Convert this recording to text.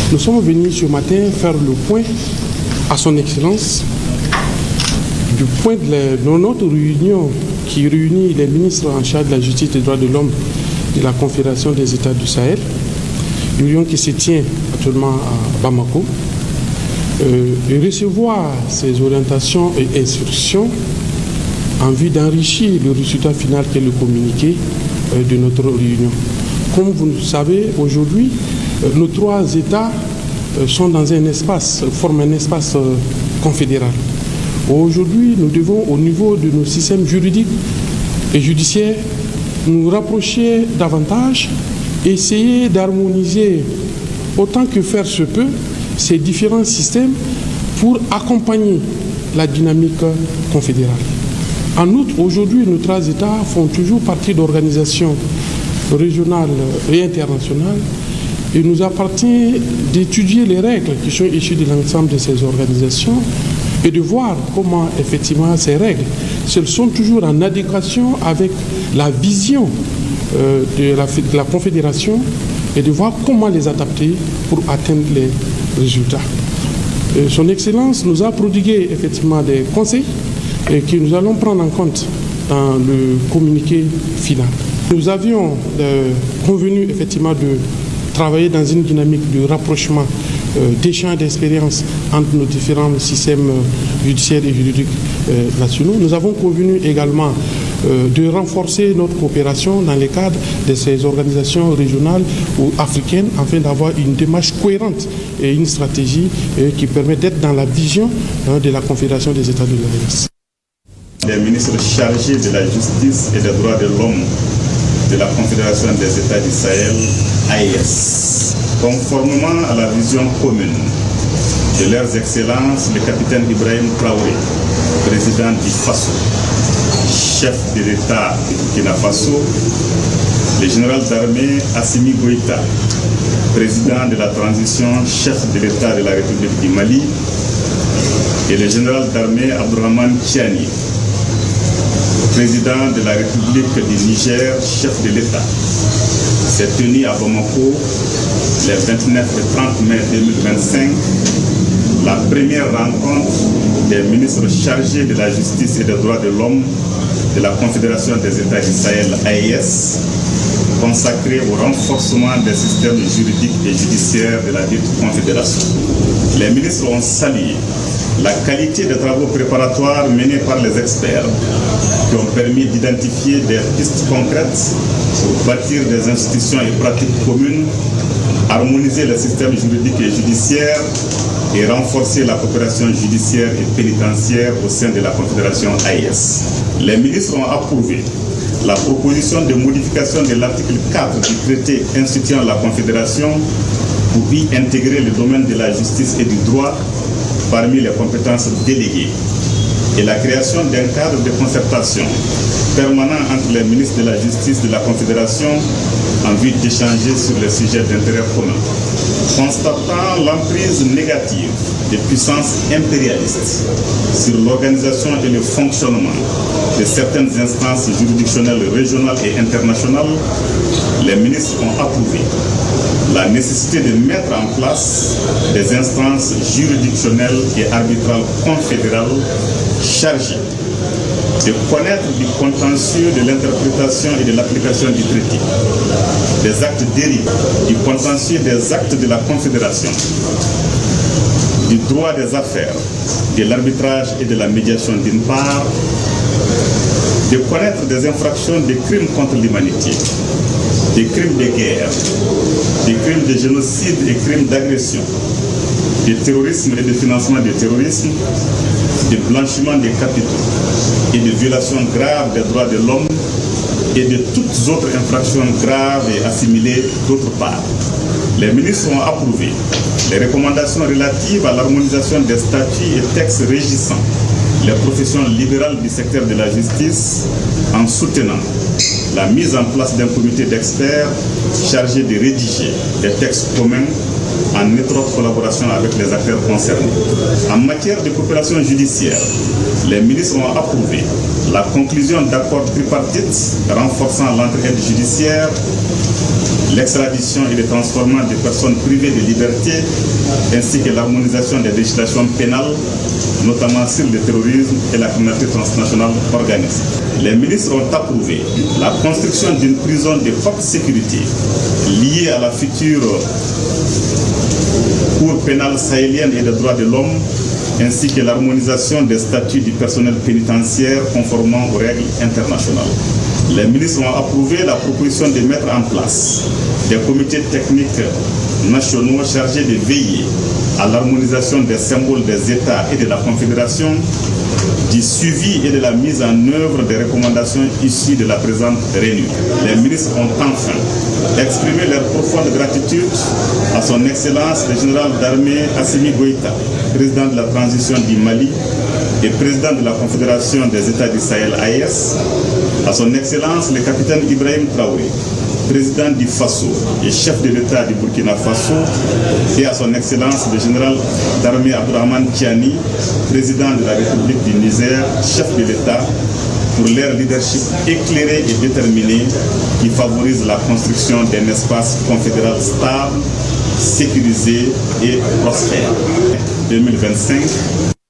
Nous sommes venus ce matin faire le point à son Excellence du point de notre réunion qui réunit les ministres en charge de la justice et des droits de l'homme de la Confédération des États du Sahel, réunion qui se tient actuellement à Bamako, et recevoir ces orientations et instructions en vue d'enrichir le résultat final qu'est le communiqué de notre réunion. Comme vous le savez, aujourd'hui, nos trois États sont dans un espace, forment un espace confédéral. Aujourd'hui, nous devons, au niveau de nos systèmes juridiques et judiciaires, nous rapprocher davantage, essayer d'harmoniser autant que faire se peut ces différents systèmes pour accompagner la dynamique confédérale. En outre, aujourd'hui, nos trois États font toujours partie d'organisations régionales et internationales. Il nous appartient d'étudier les règles qui sont issues de l'ensemble de ces organisations et de voir comment, effectivement, ces règles, elles sont toujours en adéquation avec la vision de la Confédération et de voir comment les adapter pour atteindre les résultats. Son Excellence nous a prodigué, effectivement, des conseils que nous allons prendre en compte dans le communiqué final. Nous avions convenu, effectivement, de travailler dans une dynamique de rapprochement, d'échange d'expérience entre nos différents systèmes judiciaires et juridiques nationaux. Nous avons convenu également de renforcer notre coopération dans le cadre de ces organisations régionales ou africaines afin d'avoir une démarche cohérente et une stratégie qui permet d'être dans la vision de la Confédération des États de l'AES. Les ministres chargés de la justice et des droits de l'homme de la Confédération des États du Sahel, AES, conformément à la vision commune de leurs excellences, le capitaine Ibrahim Traoré, président du FASO, chef de l'État du Burkina Faso, le général d'armée Assimi Goïta, président de la transition, chef de l'État de la République du Mali, et le général d'armée Abdourahmane Tiani, président de la République du Niger, chef de l'État, s'est tenu à Bamako les 29 et 30 mai 2025 la première rencontre des ministres chargés de la justice et des droits de l'homme de la Confédération des États du Sahel, AES, consacrée au renforcement des systèmes juridiques et judiciaires de la dite Confédération. Les ministres ont salué la qualité des travaux préparatoires menés par les experts qui ont permis d'identifier des pistes concrètes pour bâtir des institutions et pratiques communes, harmoniser les systèmes juridiques et judiciaires et renforcer la coopération judiciaire et pénitentiaire au sein de la Confédération AES. Les ministres ont approuvé la proposition de modification de l'article 4 du traité instituant la Confédération pour y intégrer le domaine de la justice et du droit parmi les compétences déléguées et la création d'un cadre de concertation permanent entre les ministres de la Justice de la Confédération en vue d'échanger sur les sujets d'intérêt commun. Constatant l'emprise négative des puissances impérialistes sur l'organisation et le fonctionnement de certaines instances juridictionnelles régionales et internationales, les ministres ont approuvé la nécessité de mettre en place des instances juridictionnelles et arbitrales confédérales chargées de connaître du contentieux de l'interprétation et de l'application du traité, des actes dérivés, du contentieux des actes de la Confédération, du droit des affaires, de l'arbitrage et de la médiation d'une part, de connaître des infractions des crimes contre l'humanité, des crimes de guerre, des crimes de génocide et crimes d'agression, de terrorisme et de financement du terrorisme, de blanchiment des capitaux et de violations graves des droits de l'homme et de toutes autres infractions graves et assimilées d'autre part. Les ministres ont approuvé les recommandations relatives à l'harmonisation des statuts et textes régissant les professions libérales du secteur de la justice en soutenant la mise en place d'un comité d'experts chargé de rédiger des textes communs en étroite collaboration avec les acteurs concernés. En matière de coopération judiciaire, les ministres ont approuvé la conclusion d'accords tripartites renforçant l'entraide judiciaire, l'extradition et le transformement des personnes privées de liberté, ainsi que l'harmonisation des législations pénales, notamment sur le terrorisme et la criminalité transnationale organisée. Les ministres ont approuvé la construction d'une prison de haute sécurité liée à la future Cour pénale sahélienne et des droits de l'homme, ainsi que l'harmonisation des statuts du personnel pénitentiaire conformément aux règles internationales. Les ministres ont approuvé la proposition de mettre en place des comités techniques nationaux chargés de veiller à l'harmonisation des symboles des États et de la Confédération, du suivi et de la mise en œuvre des recommandations issues de la présente réunion. Les ministres ont enfin exprimé leur profonde gratitude à son Excellence le général d'armée Assimi Goïta, président de la transition du Mali et président de la Confédération des États du Sahel AES, à son Excellence le capitaine Ibrahim Traoré, président du Faso et chef de l'État du Burkina Faso, et à son Excellence le général d'armée Abdourahmane Tiani, président de la République du Niger, chef de l'État, pour leur leadership éclairé et déterminé qui favorise la construction d'un espace confédéral stable, sécurisé et prospère. 2025